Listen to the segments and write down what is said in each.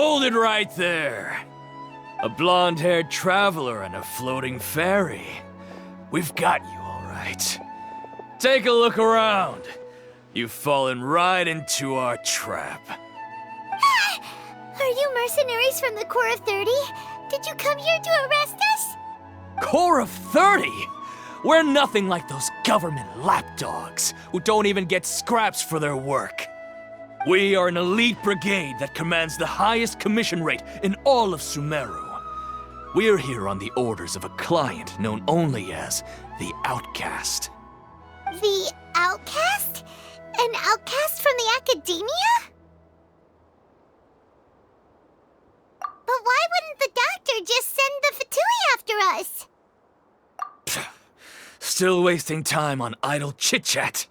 Hold it right there. A blonde-haired traveler and a floating fairy. We've got you all right. Take a look around. You've fallen right into our trap. Are you mercenaries from the Corps of 30? Did you come here to arrest us? Corps of 30? We're nothing like those government lapdogs who don't even get scraps for their work. We are an elite brigade that commands the highest commission rate in all of Sumeru. We're here on the orders of a client known only as the Outcast. The Outcast? An outcast from the academia? But why wouldn't the doctor just send the Fatui after us? Still wasting time on idle chit-chat.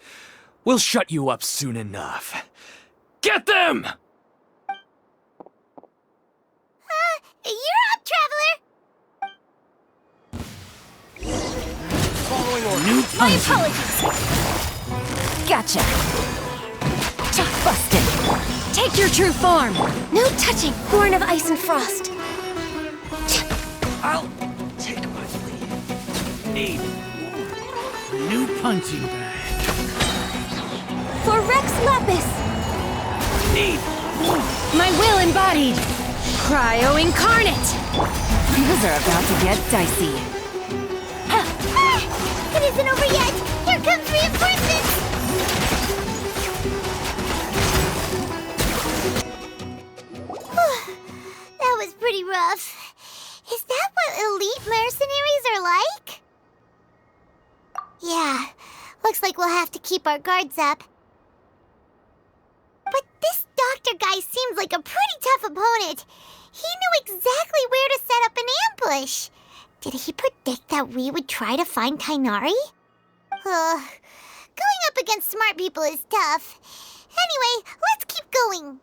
We'll shut you up soon enough. Get them! You're up, traveler! Following order. New My punch. apologies! Gotcha. Tough busted. Take your true form. No touching, born of ice and frost. I'll take my leave. Need new punching bag. For Rex Lapis! Need my will embodied. Cryo incarnate. Things are about to get dicey. It isn't over yet! Here comes reinforcements! That was pretty rough. Is that what elite mercenaries are like? Yeah, looks like we'll have to keep our guards up. But this doctor guy seems like a pretty tough opponent. He knew exactly where to set up an ambush. Did he predict that we would try to find Tainari? Going up against smart people is tough. Anyway, let's keep going.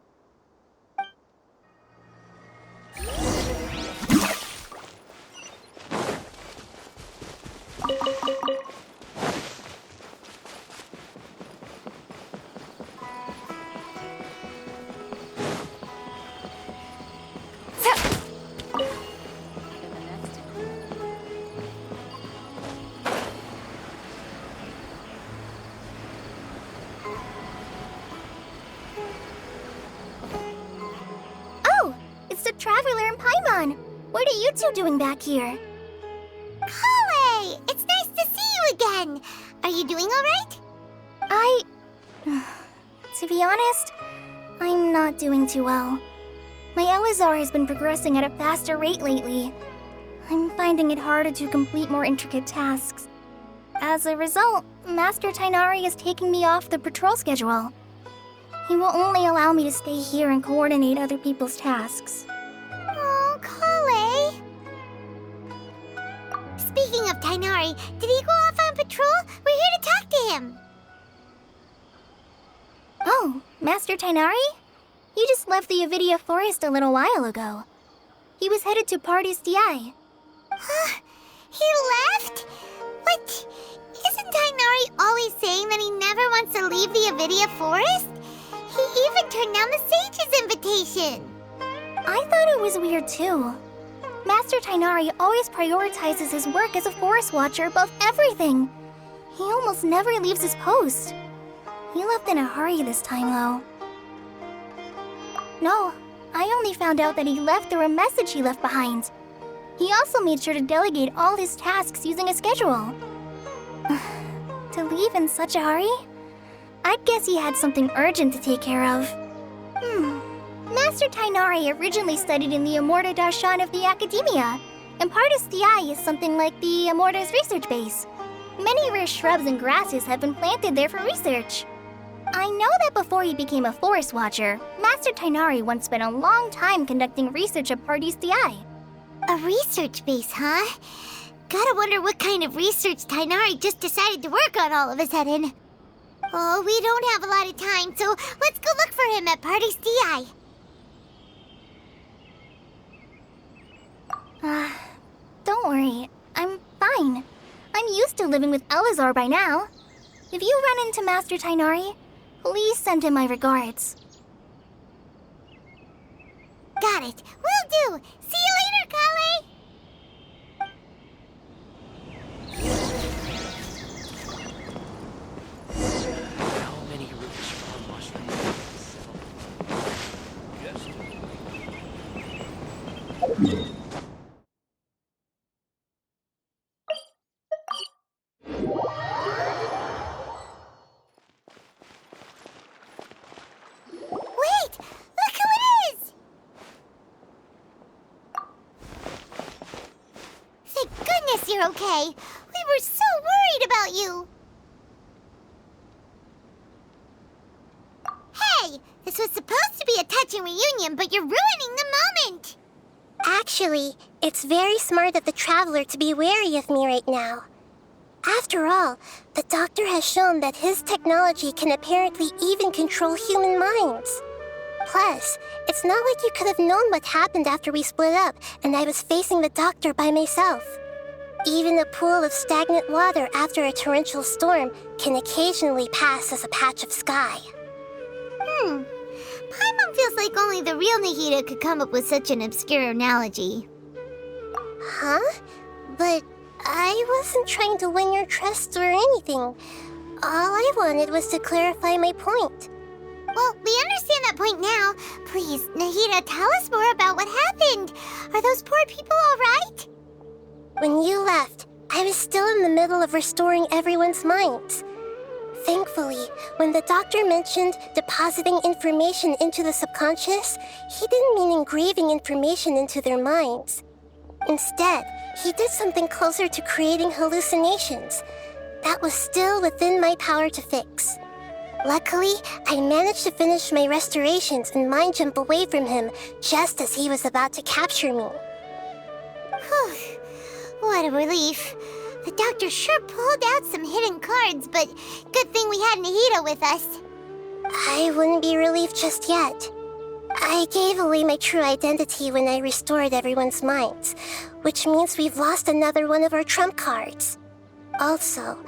Oh, it's the Traveler and Paimon. What are you two doing back here? Kale! It's nice to see you again. Are you doing all right? To be honest, I'm not doing too well. My Elazar has been progressing at a faster rate lately. I'm finding it harder to complete more intricate tasks. As a result, Master Tainari is taking me off the patrol schedule. He will only allow me to stay here and coordinate other people's tasks. Oh, Kale. Speaking of Tainari, did he go off on patrol? We're here to talk to him. Oh, Master Tainari? He just left the Avidia Forest a little while ago. He was headed to Party's DI. Huh? He left? What? Isn't Tainari always saying that he never wants to leave the Avidia Forest? He even turned down the Sage's invitation. I thought it was weird too. Master Tainari always prioritizes his work as a forest watcher above everything. He almost never leaves his post. He left in a hurry this time, though. No, I only found out that he left through a message he left behind. He also made sure to delegate all his tasks using a schedule. To leave in such a hurry? I'd guess he had something urgent to take care of. Master Tainari originally studied in the Amorta Darshan of the Academia, and Partis DI is something like the Amorta's research base. Many rare shrubs and grasses have been planted there for research. I know that before he became a forest watcher, Master Tainari once spent a long time conducting research at Partis DI. A research base, huh? Gotta wonder what kind of research Tainari just decided to work on all of a sudden. Oh, we don't have a lot of time, so let's go look for him at Party's DI. Don't worry. I'm fine. I'm used to living with Elazar by now. If you run into Master Tainari, please send him my regards. Got Got it. Will do. See you later, Kale. How many roots from mushrooms? Wait! Look who it is! Thank goodness you're okay. We were so worried about you. Hey! This was supposed to be a touching reunion, but you're ruining the moment! Actually, it's very smart of the Traveler to be wary of me right now. After all, the Doctor has shown that his technology can apparently even control human minds. Plus, it's not like you could have known what happened after we split up and I was facing the Doctor by myself. Even a pool of stagnant water after a torrential storm can occasionally pass as a patch of sky. Paimon feels like only the real Nahida could come up with such an obscure analogy. Huh? But I wasn't trying to win your trust or anything. All I wanted was to clarify my point. Well, we understand that point now. Please, Nahida, tell us more about what happened. Are those poor people all right? When you left, I was still in the middle of restoring everyone's minds. Thankfully, when the Doctor mentioned depositing information into the subconscious, he didn't mean engraving information into their minds. Instead, he did something closer to creating hallucinations. That was still within my power to fix. Luckily, I managed to finish my restorations and mind jump away from him just as he was about to capture me. Whew. What a relief. The Doctor sure pulled out some hidden cards, but good thing we had Nahida with us. I wouldn't be relieved just yet. I gave away my true identity when I restored everyone's minds, which means we've lost another one of our trump cards. Also,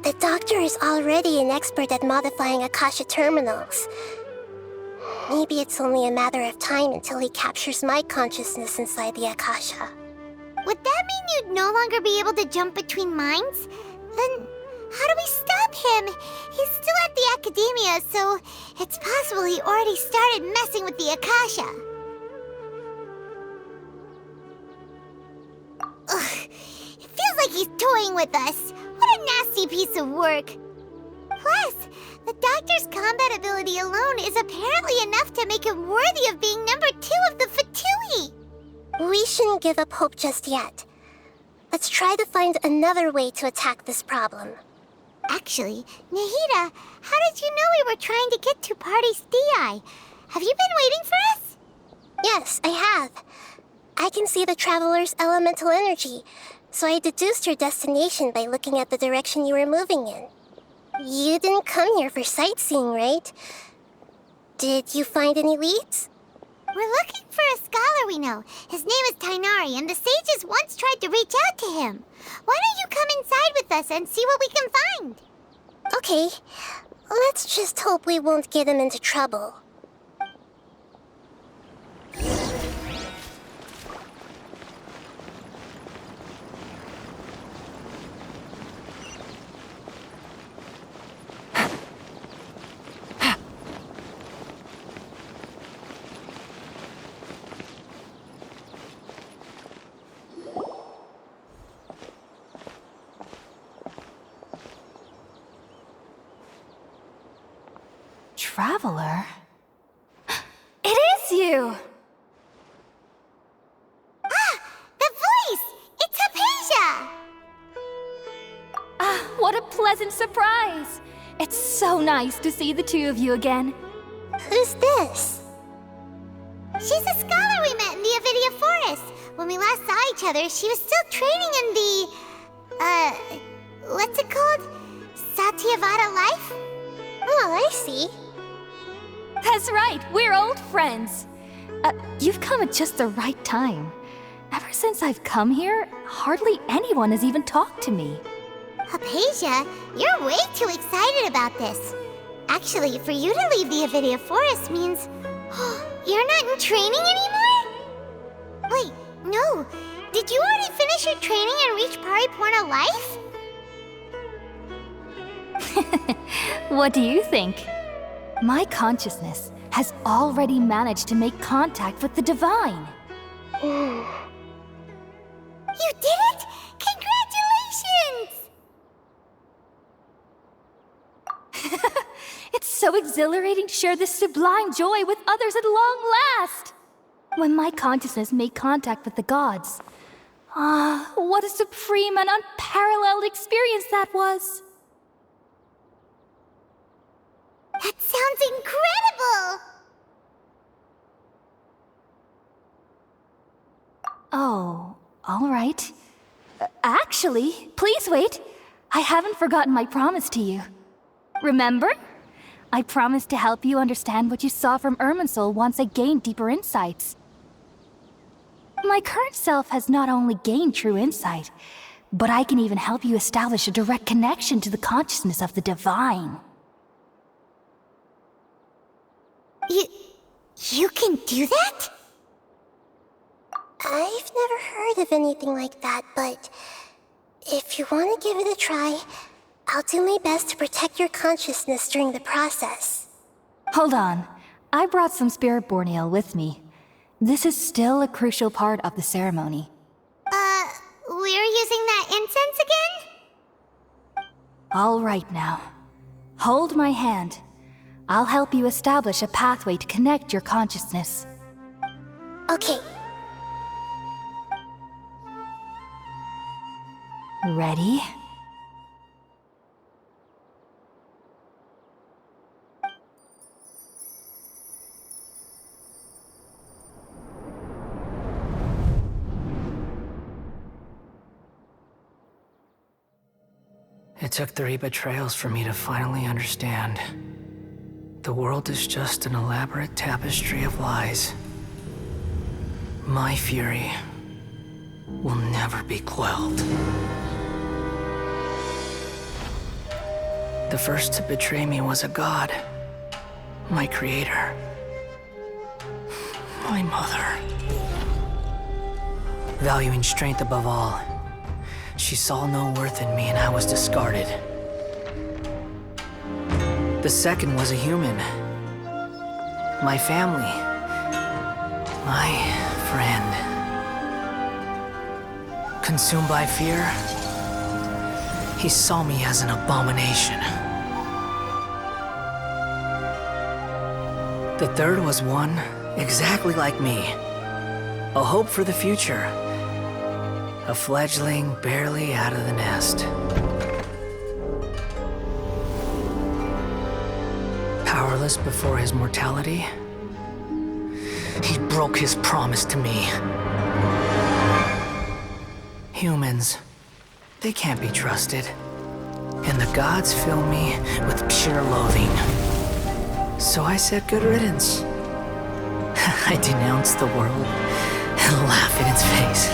the Doctor is already an expert at modifying Akasha terminals. Maybe it's only a matter of time until he captures my consciousness inside the Akasha. Would that mean you'd no longer be able to jump between minds? Then how do we stop him? He's still at the Academia, so it's possible he already started messing with the Akasha. Ugh, it feels like he's toying with us. What a nasty piece of work. Plus, the Doctor's combat ability alone is apparently enough to make him worthy of being number 2 of the Fatui. We shouldn't give up hope just yet. Let's try to find another way to attack this problem. Actually, Nahida, how did you know we were trying to get to Party's DI? Have you been waiting for us? Yes, I have. I can see the Traveler's elemental energy, so I deduced your destination by looking at the direction you were moving in. You didn't come here for sightseeing, right? Did you find any leads? We're looking for a scholar we know. His name is Tainari, and the sages once tried to reach out to him. Why don't you come inside with us and see what we can find? Okay, let's just hope we won't get him into trouble. Traveler? It is you! Ah! The voice! It's Hypatia! Ah, what a pleasant surprise! It's so nice to see the two of you again. Who's this? She's a scholar we met in the Avidia Forest. When we last saw each other, she was still training in the... what's it called? Satyavada life? Oh, I see. That's right, we're old friends. You've come at just the right time. Ever since I've come here, hardly anyone has even talked to me. Hypatia, you're way too excited about this. Actually, for you to leave the Avidia Forest means... you're not in training anymore? So, did you already finish your training and reach Pariporna life? What do you think? My consciousness has already managed to make contact with the divine. You did it! Congratulations! It's so exhilarating to share this sublime joy with others at long last! When my consciousness made contact with the gods. What a supreme and unparalleled experience that was! That sounds incredible! Oh, all right. Actually, please wait. I haven't forgotten my promise to you. Remember? I promised to help you understand what you saw from Irminsul once I gained deeper insights. My current self has not only gained true insight, but I can even help you establish a direct connection to the consciousness of the divine. You can do that? I've never heard of anything like that, but if you want to give it a try, I'll do my best to protect your consciousness during the process. Hold on. I brought some spirit-born ale with me. This is still a crucial part of the ceremony. We're using that incense again? All right now. Hold my hand. I'll help you establish a pathway to connect your consciousness. Okay. Ready? It took 3 betrayals for me to finally understand. The world is just an elaborate tapestry of lies. My fury will never be quelled. The first to betray me was a god. My creator. My mother. Valuing strength above all, she saw no worth in me and I was discarded. The second was a human. My family. My friend. Consumed by fear, he saw me as an abomination. The third was one exactly like me. A hope for the future. A fledgling barely out of the nest. Powerless before his mortality, he broke his promise to me. Humans, they can't be trusted. And the gods fill me with pure loathing. So I said good riddance. I denounced the world and laugh in its face.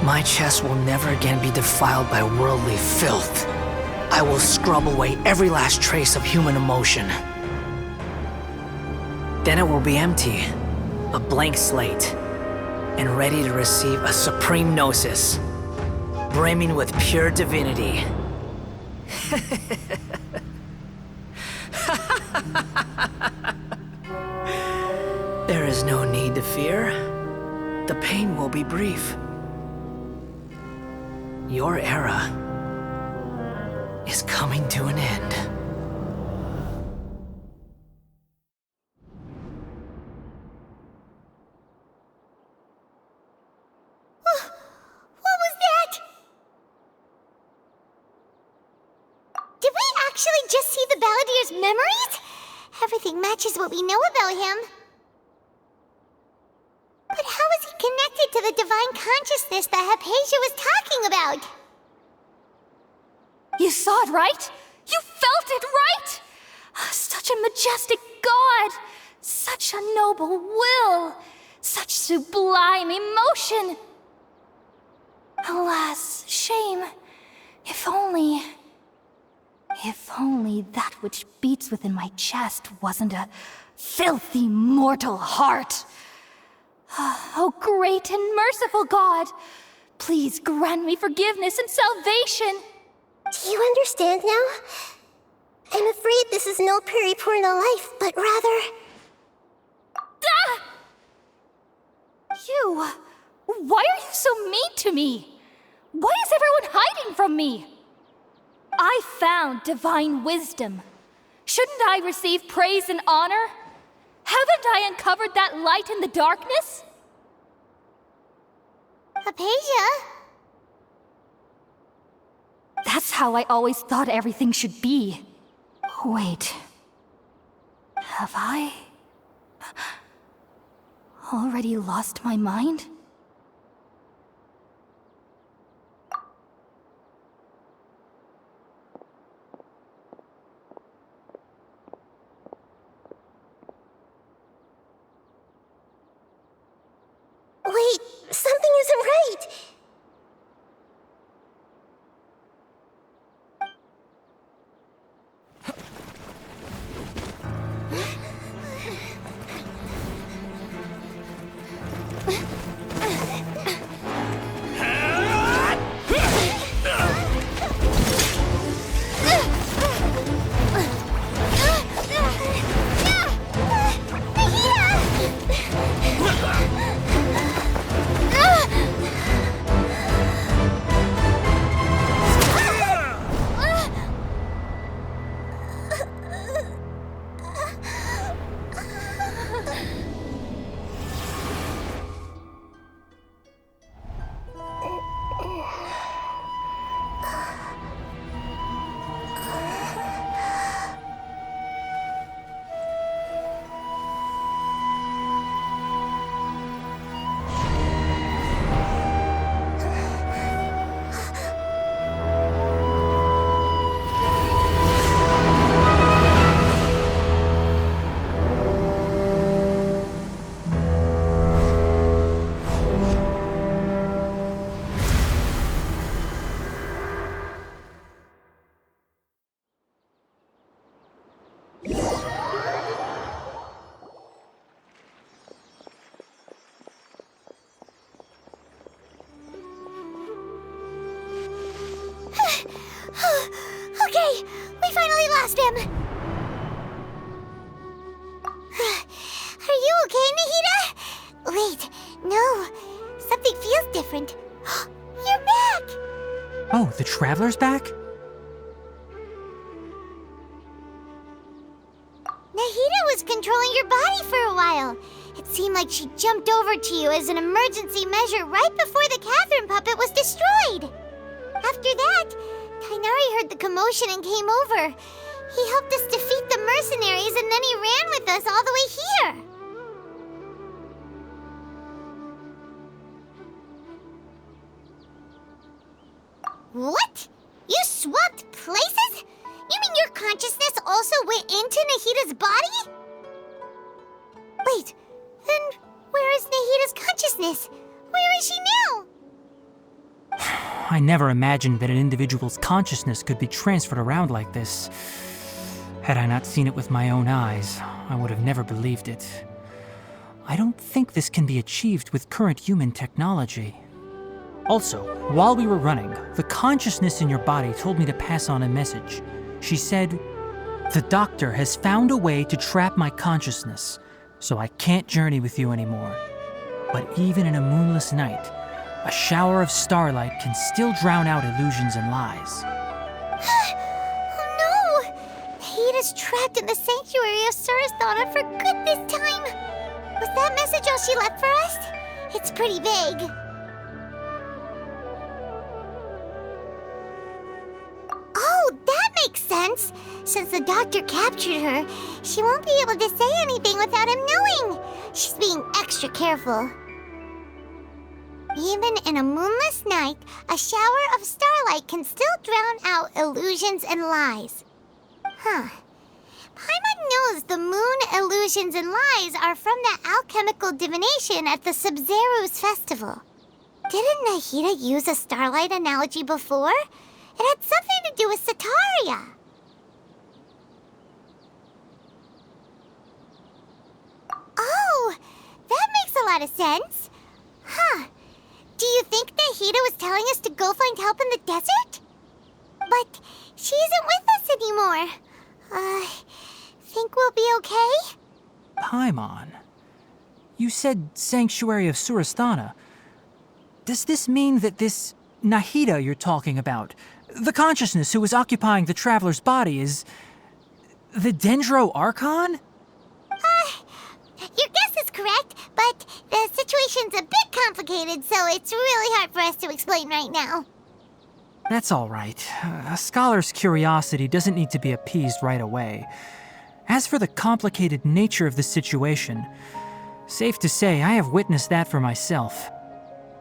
My chest will never again be defiled by worldly filth. I will scrub away every last trace of human emotion. Then it will be empty, a blank slate, and ready to receive a supreme gnosis, brimming with pure divinity. There is no need to fear. The pain will be brief. Your era is coming to an end. What was that? Did we actually just see the Balladier's memories? Everything matches what we know about him. But how is he connected to the divine consciousness that Hypatia was talking about? You saw it, right? You felt it, right? Such a majestic god! Such a noble will! Such sublime emotion! Alas, shame. If only that which beats within my chest wasn't a filthy mortal heart. Oh, great and merciful God! Please grant me forgiveness and salvation! Do you understand now? I'm afraid this is no Peripurna life, but rather... Ah! You... Why are you so mean to me? Why is everyone hiding from me? I found divine wisdom. Shouldn't I receive praise and honor? Haven't I uncovered that light in the darkness? Hypatia? That's how I always thought everything should be. Wait. Have I... already lost my mind? Wait, something isn't right! Okay, we finally lost him! Are you okay, Nahida? Wait, no. Something feels different. You're back! Oh, the Traveler's back? Nahida was controlling your body for a while. It seemed like she jumped over to you as an emergency measure right before the Catherine puppet was destroyed. After that, Kainari heard the commotion and came over. He helped us defeat the mercenaries and then he ran with us all the way here. What? You swapped places? You mean your consciousness also went into Nahida's body? Wait, then where is Nahida's consciousness? Where is she now? I never imagined that an individual's consciousness could be transferred around like this. Had I not seen it with my own eyes, I would have never believed it. I don't think this can be achieved with current human technology. Also, while we were running, the consciousness in your body told me to pass on a message. She said, "The doctor has found a way to trap my consciousness, so I can't journey with you anymore. But even in a moonless night, a shower of starlight can still drown out illusions and lies." Oh no! Nahida's trapped in the sanctuary of Surathana for good this time. Was that message all she left for us? It's pretty vague. Oh, that makes sense. Since the doctor captured her, she won't be able to say anything without him knowing. She's being extra careful. Even in a moonless night, a shower of starlight can still drown out illusions and lies. Huh. Paimon knows the moon illusions and lies are from the alchemical divination at the Sumeru's festival. Didn't Nahida use a starlight analogy before? It had something to do with Sataria. Oh, that makes a lot of sense. Huh. Do you think Nahida was telling us to go find help in the desert? But she isn't with us anymore. Think we'll be okay? Paimon, you said Sanctuary of Surasthana. Does this mean that this Nahida you're talking about, the consciousness who is occupying the traveler's body, is the Dendro Archon? Your guess is correct, but the situation's a bit complicated, so it's really hard for us to explain right now. That's all right. A scholar's curiosity doesn't need to be appeased right away. As for the complicated nature of the situation, safe to say I have witnessed that for myself.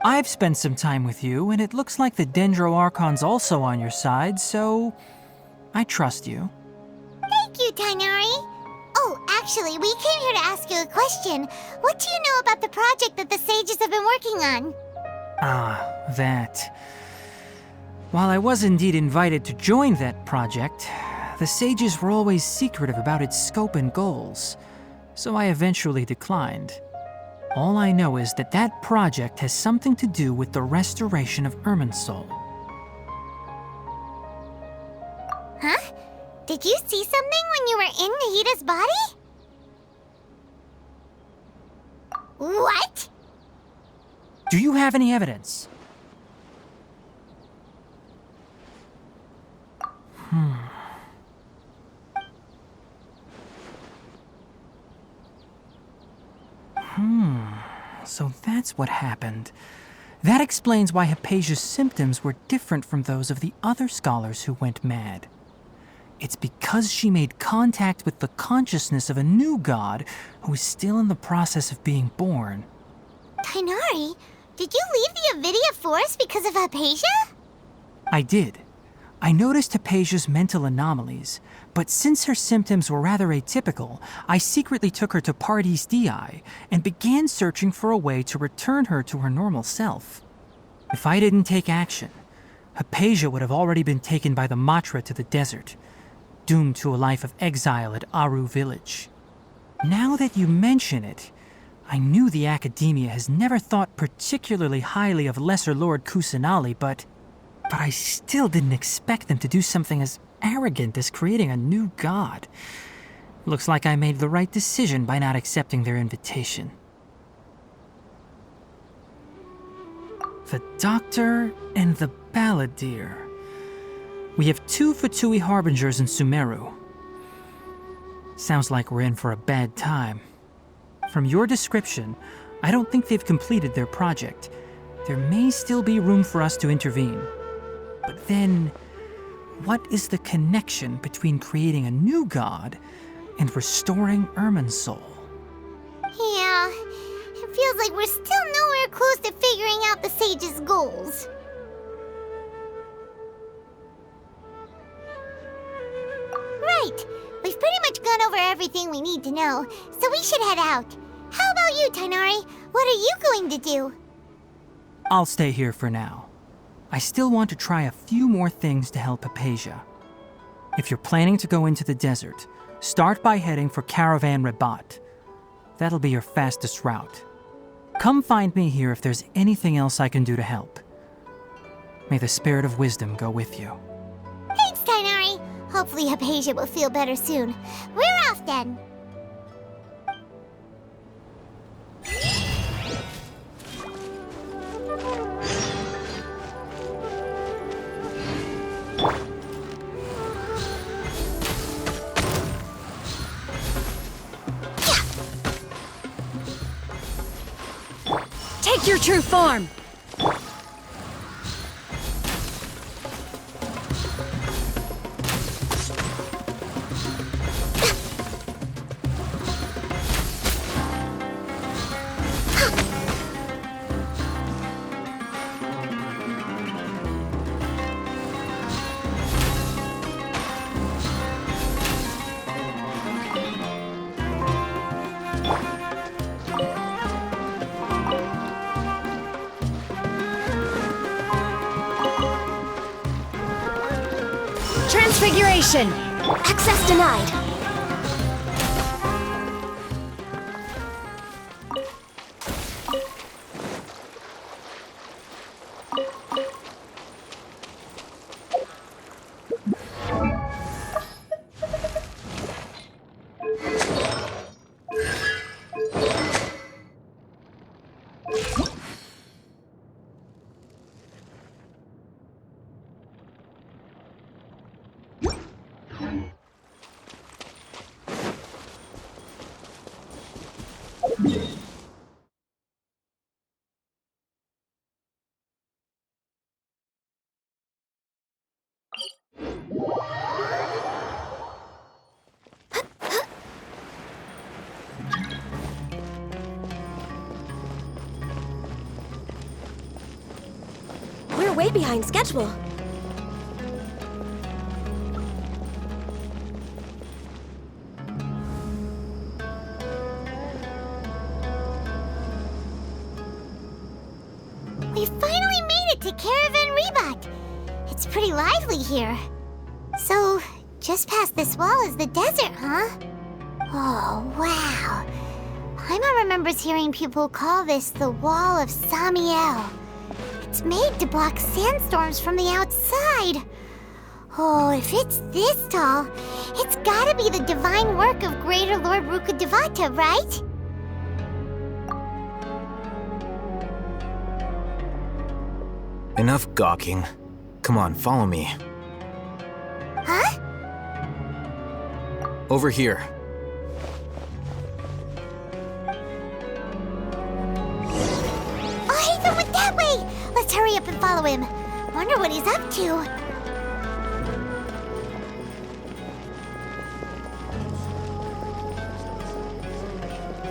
I've spent some time with you, and it looks like the Dendro Archon's also on your side, so I trust you. Thank you, Tainari. Oh, actually, we came here to ask you a question. What do you know about the project that the sages have been working on? Ah, that. While I was indeed invited to join that project, the sages were always secretive about its scope and goals, so I eventually declined. All I know is that that project has something to do with the restoration of Irminsul. Huh? Did you see something when you were in Nahida's body? What? Do you have any evidence? So that's what happened. That explains why Hypatia's symptoms were different from those of the other scholars who went mad. It's because she made contact with the consciousness of a new god who is still in the process of being born. Tainari, did you leave the Avidia Forest because of Hypatia? I did. I noticed Hypatia's mental anomalies, but since her symptoms were rather atypical, I secretly took her to Pardis Dii and began searching for a way to return her to her normal self. If I didn't take action, Hypatia would have already been taken by the Matra to the desert, doomed to a life of exile at Aru village. Now that you mention it, I knew the Academia has never thought particularly highly of Lesser Lord Kusanali, but I still didn't expect them to do something as arrogant as creating a new god. Looks like I made the right decision by not accepting their invitation. The Doctor and the Balladeer. We have 2 Fatui Harbingers in Sumeru. Sounds like we're in for a bad time. From your description, I don't think they've completed their project. There may still be room for us to intervene. But then, what is the connection between creating a new god and restoring Irminsul? Yeah, it feels like we're still nowhere close to figuring out the sage's goals. Right, we've pretty much gone over everything we need to know, so we should head out. How about you, Tainari? What are you going to do? I'll stay here for now. I still want to try a few more things to help Hypatia. If you're planning to go into the desert, start by heading for Caravan Rabat. That'll be your fastest route. Come find me here if there's anything else I can do to help. May the spirit of wisdom go with you. Thanks, Tainari. Hopefully Hypatia will feel better soon. We're off then. Take your true form! Transfiguration! Access denied! We're way behind schedule. We finally made it to Caravan Rebot. It's pretty lively here. So, just past this wall is the desert, huh? Oh, wow. Paimon remembers hearing people call this the Wall of Samiel. It's made to block sandstorms from the outside. Oh, if it's this tall, it's gotta be the divine work of Greater Lord Rukkhadevata, right? Enough gawking. Come on, follow me. Huh? Over here. Oh, Hatham went that way! Let's hurry up and follow him. Wonder what he's up to.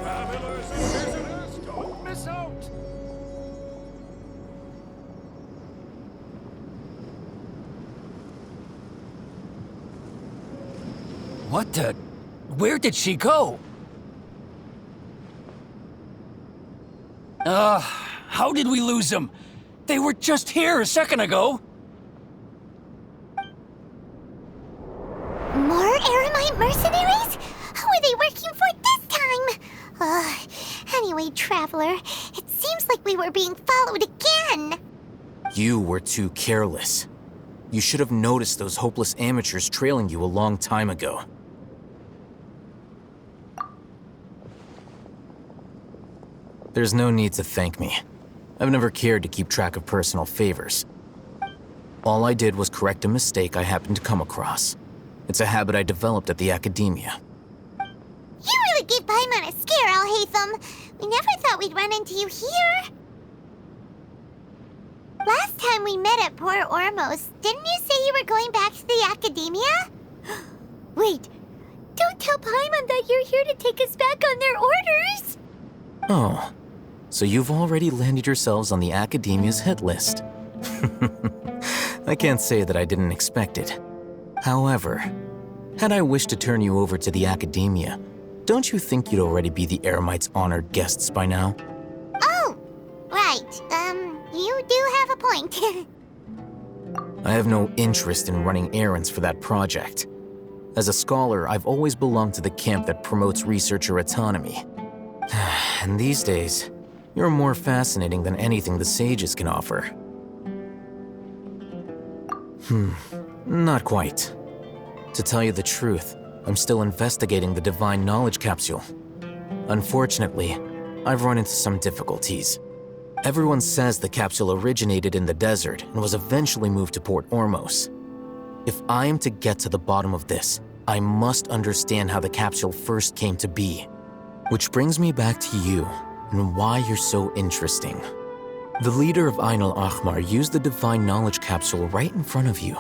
Travelers and visitors, don't miss out! What the? Where did she go? How did we lose them? They were just here a second ago. More Eremite mercenaries? Who are they working for this time? Anyway, Traveler, it seems like we were being followed again. You were too careless. You should have noticed those hopeless amateurs trailing you a long time ago. There's no need to thank me. I've never cared to keep track of personal favors. All I did was correct a mistake I happened to come across. It's a habit I developed at the academia. You really gave Paimon a scare, Al-Hatham. We never thought we'd run into you here. Last time we met at Port Ormos, didn't you say you were going back to the academia? Wait, don't tell Paimon that you're here to take us back on their orders! Oh, so you've already landed yourselves on the academia's hit list. I can't say that I didn't expect it. However, had I wished to turn you over to the academia, don't you think you'd already be the Eremites' honored guests by now? Oh, right. You do have a point. I have no interest in running errands for that project. As a scholar, I've always belonged to the camp that promotes researcher autonomy. And these days, you're more fascinating than anything the sages can offer. Not quite. To tell you the truth, I'm still investigating the Divine Knowledge Capsule. Unfortunately, I've run into some difficulties. Everyone says the capsule originated in the desert and was eventually moved to Port Ormos. If I am to get to the bottom of this, I must understand how the capsule first came to be. Which brings me back to you and why you're so interesting. The leader of Ain al-Ahmar used the Divine Knowledge Capsule right in front of you,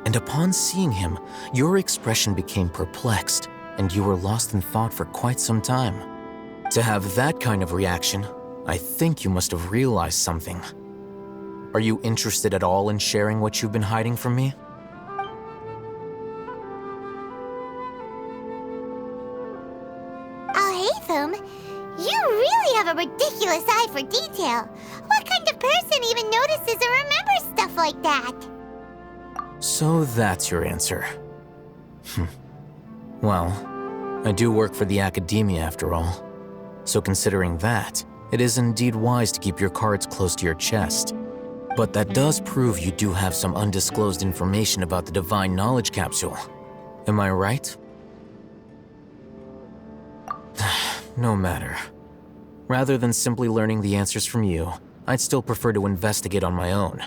and upon seeing him, your expression became perplexed, and you were lost in thought for quite some time. To have that kind of reaction, I think you must have realized something. Are you interested at all in sharing what you've been hiding from me? Al-Hatham, you really have a ridiculous eye for detail. What kind of person even notices or remembers stuff like that? So that's your answer. Well, I do work for the academia after all. So considering that, it is indeed wise to keep your cards close to your chest. But that does prove you do have some undisclosed information about the Divine Knowledge Capsule. Am I right? No matter. Rather than simply learning the answers from you, I'd still prefer to investigate on my own.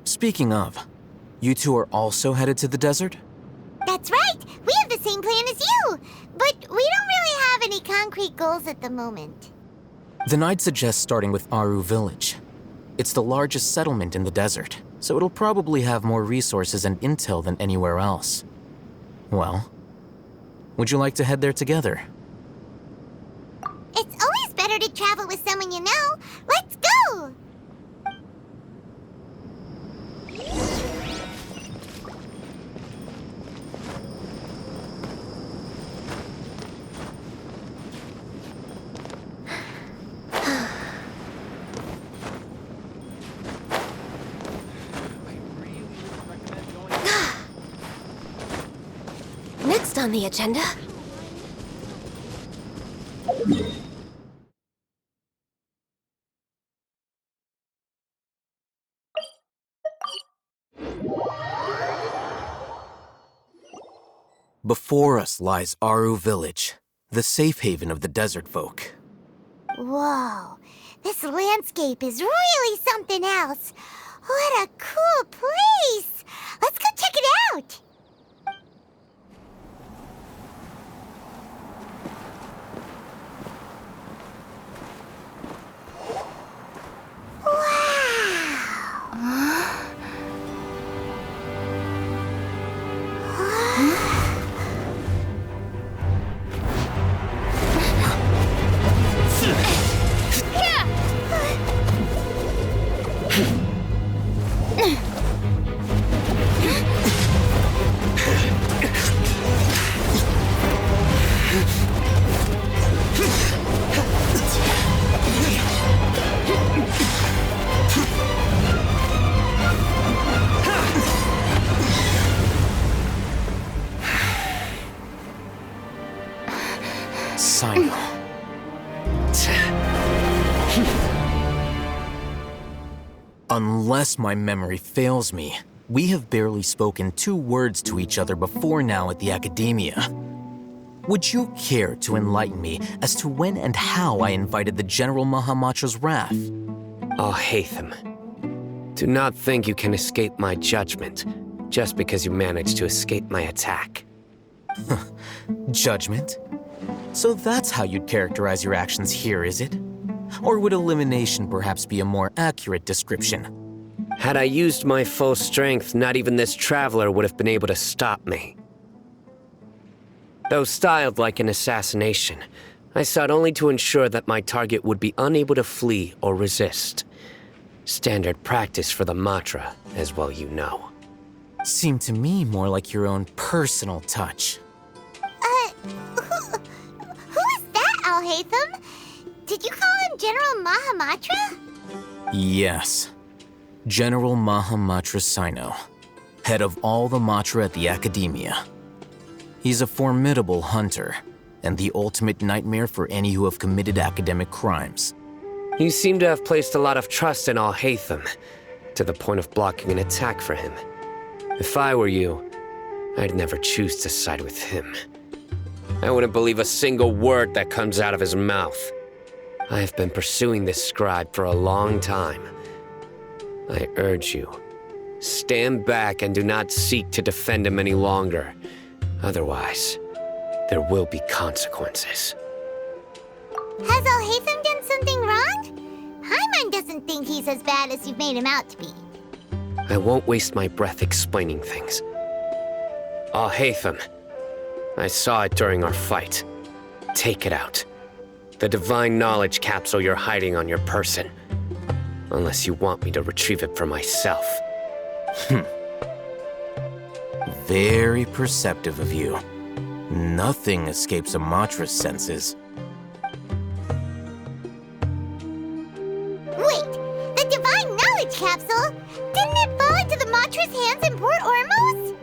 Speaking of, you two are also headed to the desert? That's right! We have the same plan as you! But we don't really have any concrete goals at the moment. Then I'd suggest starting with Aru Village. It's the largest settlement in the desert, so it'll probably have more resources and intel than anywhere else. Well, would you like to head there together? It's always better to travel with someone you know. Let's go! Next on the agenda. Before us lies Aru Village, the safe haven of the desert folk. Whoa, this landscape is really something else. What a cool place! Let's go check it out! Sino. Unless my memory fails me, we have barely spoken 2 words to each other before now at the Academia. Would you care to enlighten me as to when and how I invited the General Mahamatra's wrath? Hatham, do not think you can escape my judgment just because you managed to escape my attack. Judgment? So that's how you'd characterize your actions here, is it? Or would elimination perhaps be a more accurate description? Had I used my full strength, not even this traveler would have been able to stop me. Though styled like an assassination, I sought only to ensure that my target would be unable to flee or resist. Standard practice for the Matra, as well you know. Seemed to me more like your own personal touch. Who is that, Al-Haytham? Did you call him General Mahamatra? Yes. General Mahamatra Sino, head of all the Matra at the Academia. He's a formidable hunter, and the ultimate nightmare for any who have committed academic crimes. You seem to have placed a lot of trust in Al-Haytham, to the point of blocking an attack for him. If I were you, I'd never choose to side with him. I wouldn't believe a single word that comes out of his mouth. I have been pursuing this scribe for a long time. I urge you, stand back and do not seek to defend him any longer. Otherwise, there will be consequences. Has Al-Haytham done something wrong? Paimon doesn't think he's as bad as you've made him out to be. I won't waste my breath explaining things. Al-Haytham, I saw it during our fight. Take it out. The divine knowledge capsule you're hiding on your person. Unless you want me to retrieve it for myself. Very perceptive of you. Nothing escapes a Matra's senses. Wait, the divine knowledge capsule? Didn't it fall into the Matra's hands in Port Ormos?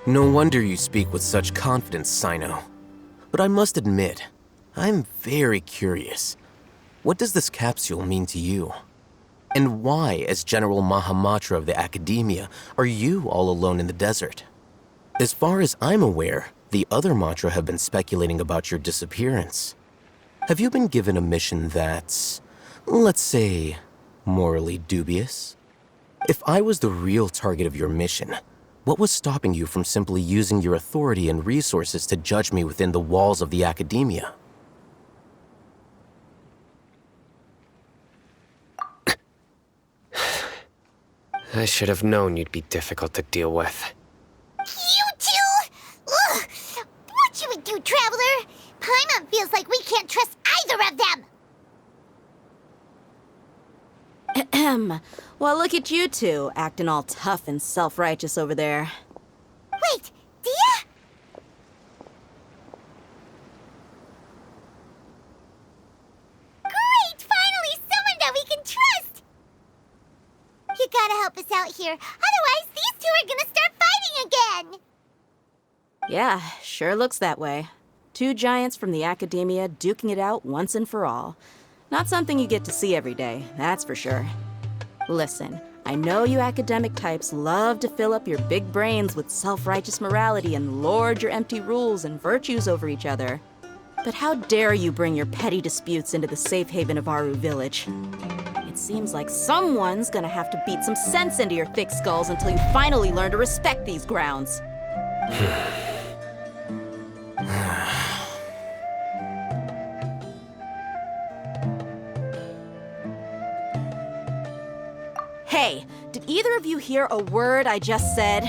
No wonder you speak with such confidence, Sino. But I must admit, I'm very curious. What does this capsule mean to you? And why, as General Mahamatra of the Academia, are you all alone in the desert? As far as I'm aware, the other Matra have been speculating about your disappearance. Have you been given a mission that's, let's say, morally dubious? If I was the real target of your mission, what was stopping you from simply using your authority and resources to judge me within the walls of the academia? I should have known you'd be difficult to deal with. You two? Ugh! What you would do, Traveler? Paimon feels like we can't trust either of them! Ahem. Well, look at you two, acting all tough and self-righteous over there. Wait, Dia? Great! Finally, someone that we can trust! You gotta help us out here, otherwise these two are gonna start fighting again! Yeah, sure looks that way. Two giants from the academia duking it out once and for all. Not something you get to see every day, that's for sure. Listen, I know you academic types love to fill up your big brains with self-righteous morality and lord your empty rules and virtues over each other. But how dare you bring your petty disputes into the safe haven of Aru Village? It seems like someone's gonna have to beat some sense into your thick skulls until you finally learn to respect these grounds. Hey, did either of you hear a word I just said?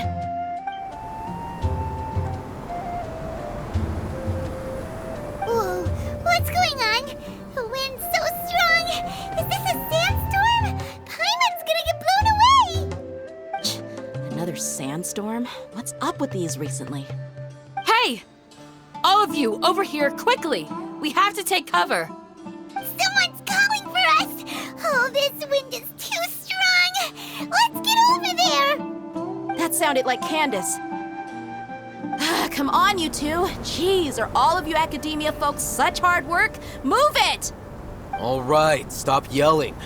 Whoa, what's going on? The wind's so strong! Is this a sandstorm? Paimon's gonna get blown away! Another sandstorm? What's up with these recently? Hey! All of you, over here, quickly! We have to take cover! Someone's calling for us! Oh, this wind is too strong! Let's get over there! That sounded like Candace. Come on, you two. Jeez, are all of you academia folks such hard work? Move it! All right, stop yelling.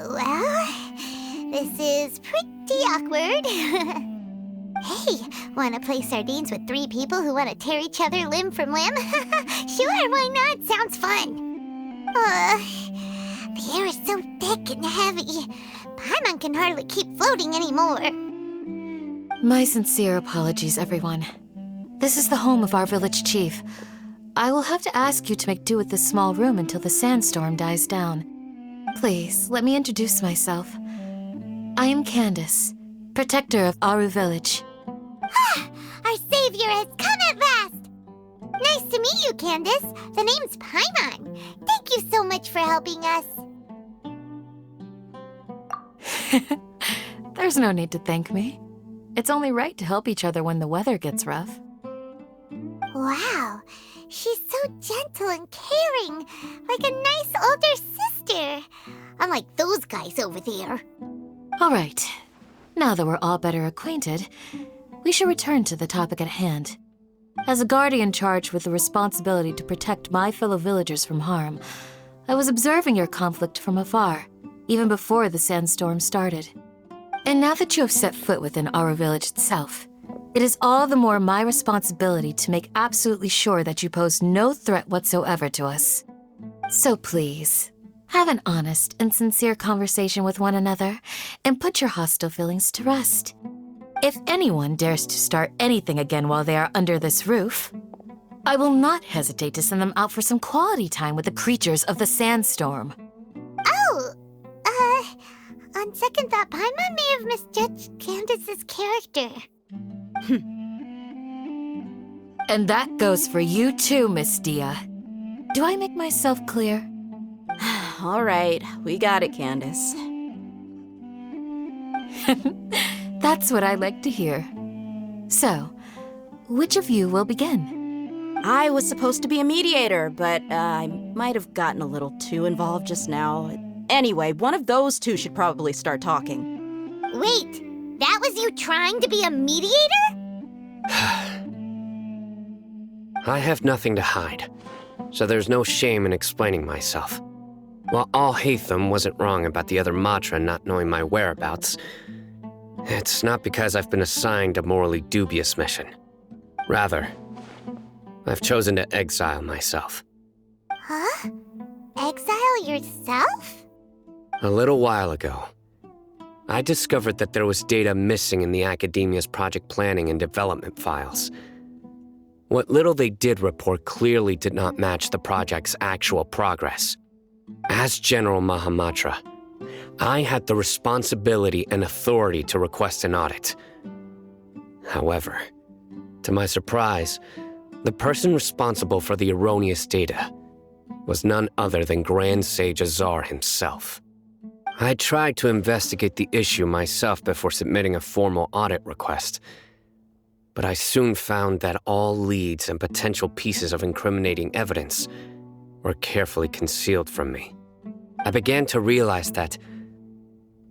Well, this is pretty awkward. Hey, wanna play sardines with three people who wanna tear each other limb from limb? Sure, why not? Sounds fun. The air is so thick and heavy. Paimon can hardly keep floating anymore. My sincere apologies, everyone. This is the home of our village chief. I will have to ask you to make do with this small room until the sandstorm dies down. Please, let me introduce myself. I am Candace, protector of Aru Village. Our savior has come at last! Nice to meet you, Candace. The name's Paimon. Thank you so much for helping us. There's no need to thank me. It's only right to help each other when the weather gets rough. Wow, she's so gentle and caring, like a nice older sister. Unlike those guys over there. All right, now that we're all better acquainted, we should return to the topic at hand. As a guardian charged with the responsibility to protect my fellow villagers from harm, I was observing your conflict from afar, even before the sandstorm started. And now that you have set foot within Aru Village itself, it is all the more my responsibility to make absolutely sure that you pose no threat whatsoever to us. So please, have an honest and sincere conversation with one another and put your hostile feelings to rest. If anyone dares to start anything again while they are under this roof, I will not hesitate to send them out for some quality time with the creatures of the sandstorm. Oh, on second thought, Paimon may have misjudged Candace's character. And that goes for you too, Miss Dia. Do I make myself clear? All right, we got it, Candace. That's what I like to hear. So, which of you will begin? I was supposed to be a mediator, but I might have gotten a little too involved just now. Anyway, one of those two should probably start talking. Wait, that was you trying to be a mediator? I have nothing to hide, so there's no shame in explaining myself. While Al-Haytham wasn't wrong about the other Matra not knowing my whereabouts, it's not because I've been assigned a morally dubious mission. Rather, I've chosen to exile myself. Huh? Exile yourself? A little while ago, I discovered that there was data missing in the Academia's project planning and development files. What little they did report clearly did not match the project's actual progress. As General Mahamatra, I had the responsibility and authority to request an audit. However, to my surprise, the person responsible for the erroneous data was none other than Grand Sage Azar himself. I tried to investigate the issue myself before submitting a formal audit request, but I soon found that all leads and potential pieces of incriminating evidence were carefully concealed from me. I began to realize that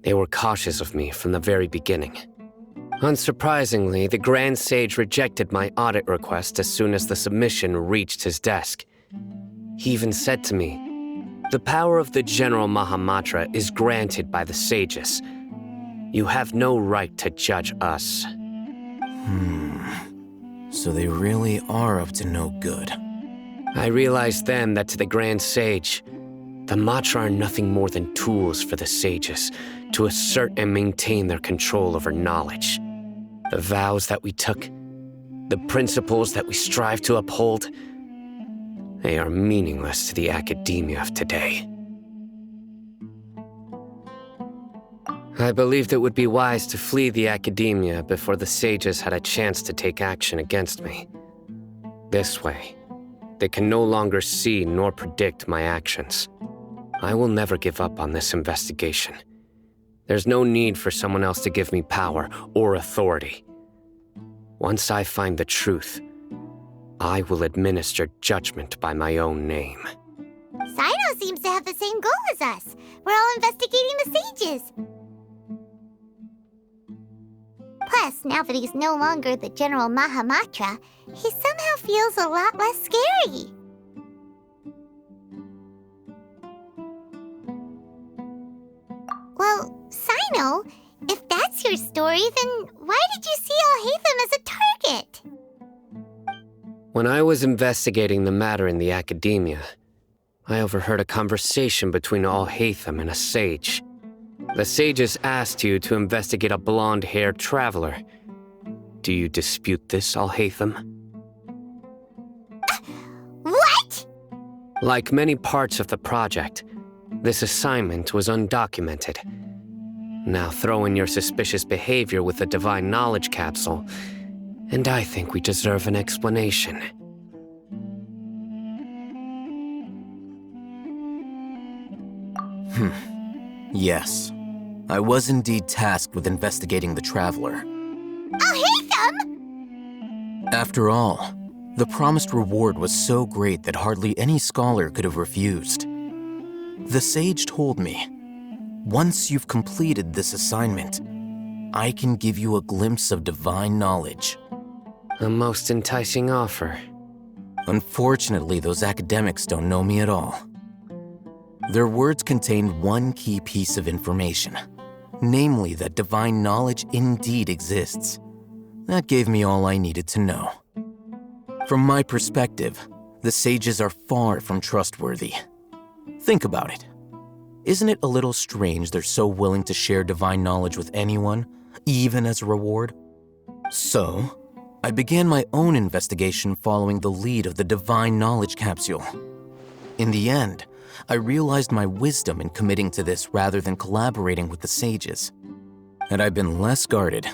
they were cautious of me from the very beginning. Unsurprisingly, the Grand Sage rejected my audit request as soon as the submission reached his desk. He even said to me, "The power of the General Mahamatra is granted by the sages. You have no right to judge us." So they really are up to no good. I realized then that to the Grand Sage, the Matra are nothing more than tools for the sages to assert and maintain their control over knowledge. The vows that we took, the principles that we strive to uphold, they are meaningless to the academia of today. I believed it would be wise to flee the academia before the sages had a chance to take action against me. This way, they can no longer see nor predict my actions. I will never give up on this investigation. There's no need for someone else to give me power or authority. Once I find the truth, I will administer judgment by my own name. Sino seems to have the same goal as us. We're all investigating the sages. Plus, now that he's no longer the General Mahamatra, he somehow feels a lot less scary. Well, Sino, if that's your story, then why did you see Al-Haytham as a target? When I was investigating the matter in the academia, I overheard a conversation between Al-Haytham and a sage. The sages asked you to investigate a blonde-haired traveler. Do you dispute this, Al-Haytham? What? Like many parts of the project, this assignment was undocumented. Now throw in your suspicious behavior with the Divine Knowledge Capsule, and I think we deserve an explanation. Yes. I was indeed tasked with investigating the Traveler. Al-Haytham! After all, the promised reward was so great that hardly any scholar could have refused. The sage told me, once you've completed this assignment, I can give you a glimpse of divine knowledge. A most enticing offer. Unfortunately, those academics don't know me at all. Their words contained one key piece of information, namely that divine knowledge indeed exists. That gave me all I needed to know. From my perspective, the sages are far from trustworthy. Think about it. Isn't it a little strange they're so willing to share divine knowledge with anyone, even as a reward? So, I began my own investigation following the lead of the Divine Knowledge Capsule. In the end, I realized my wisdom in committing to this rather than collaborating with the sages. Had I been less guarded,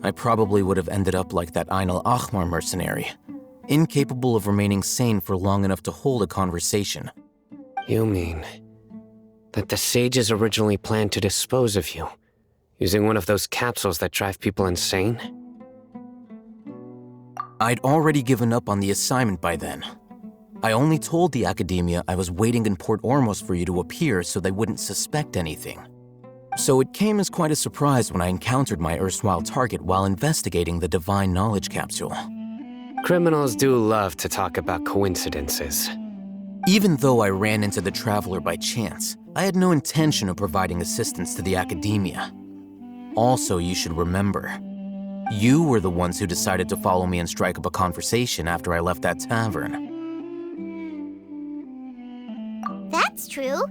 I probably would have ended up like that Ain al-Ahmar mercenary, incapable of remaining sane for long enough to hold a conversation. You mean that the sages originally planned to dispose of you, using one of those capsules that drive people insane? I'd already given up on the assignment by then. I only told the Academia I was waiting in Port Ormos for you to appear so they wouldn't suspect anything. So it came as quite a surprise when I encountered my erstwhile target while investigating the Divine Knowledge Capsule. Criminals do love to talk about coincidences. Even though I ran into the Traveler by chance, I had no intention of providing assistance to the Academia. Also, you should remember, you were the ones who decided to follow me and strike up a conversation after I left that tavern. That's true.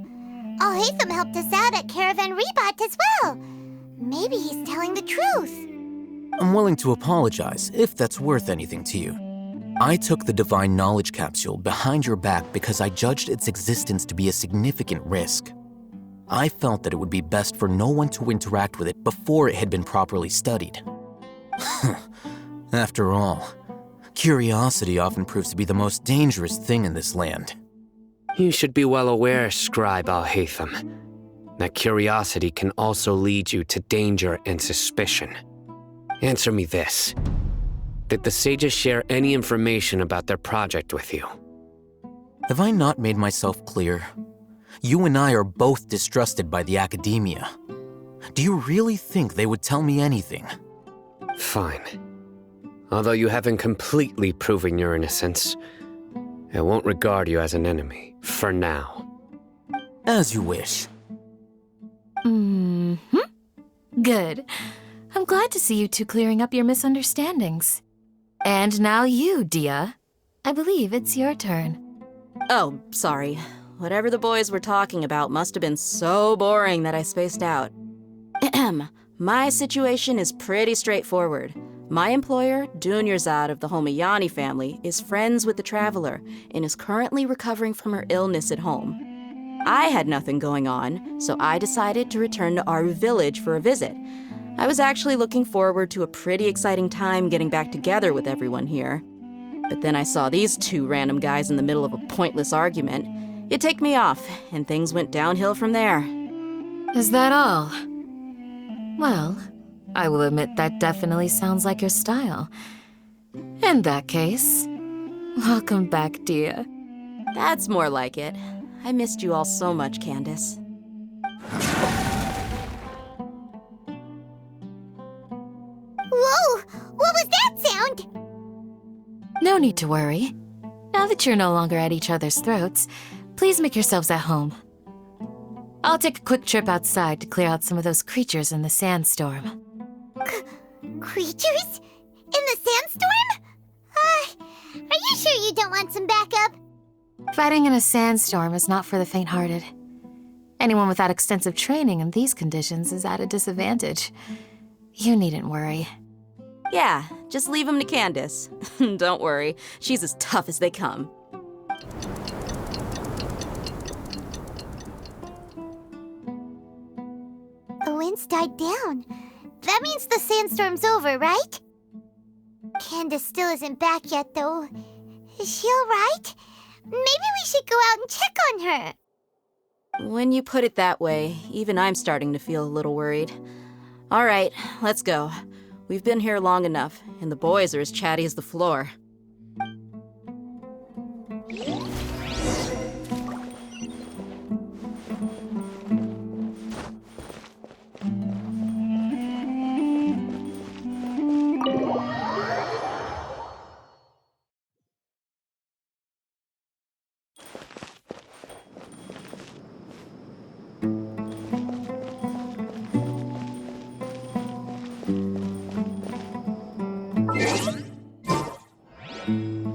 Alhaitham helped us out at Caravan Rebat as well. Maybe he's telling the truth. I'm willing to apologize if that's worth anything to you. I took the Divine Knowledge Capsule behind your back because I judged its existence to be a significant risk. I felt that it would be best for no one to interact with it before it had been properly studied. After all, curiosity often proves to be the most dangerous thing in this land. You should be well aware, Scribe Alhaitham, that curiosity can also lead you to danger and suspicion. Answer me this. Did the sages share any information about their project with you? Have I not made myself clear? You and I are both distrusted by the Academia. Do you really think they would tell me anything? Fine. Although you haven't completely proven your innocence, I won't regard you as an enemy, for now. As you wish. Good. I'm glad to see you two clearing up your misunderstandings. And now you, Dia. I believe it's your turn. Oh, sorry. Whatever the boys were talking about must have been so boring that I spaced out. My situation is pretty straightforward. My employer, Dunyarzad of the Homayani family, is friends with the Traveler and is currently recovering from her illness at home. I had nothing going on, so I decided to return to Aru village for a visit. I was actually looking forward to a pretty exciting time getting back together with everyone here. But then I saw these two random guys in the middle of a pointless argument. It ticked me off, and things went downhill from there. Is that all? Well, I will admit that definitely sounds like your style. In that case, welcome back, Dia. That's more like it. I missed you all so much, Candace. Whoa! What was that sound? No need to worry. Now that you're no longer at each other's throats, please make yourselves at home. I'll take a quick trip outside to clear out some of those creatures in the sandstorm. Creatures? In the sandstorm? Are you sure you don't want some backup? Fighting in a sandstorm is not for the faint-hearted. Anyone without extensive training in these conditions is at a disadvantage. You needn't worry. Yeah, just leave him to Candace. Don't worry, she's as tough as they come. The wind's died down. That means the sandstorm's over, right? Candace still isn't back yet, though. Is she alright? Maybe we should go out and check on her. When you put it that way, even I'm starting to feel a little worried. All right, let's go. We've been here long enough, and the boys are as chatty as the floor.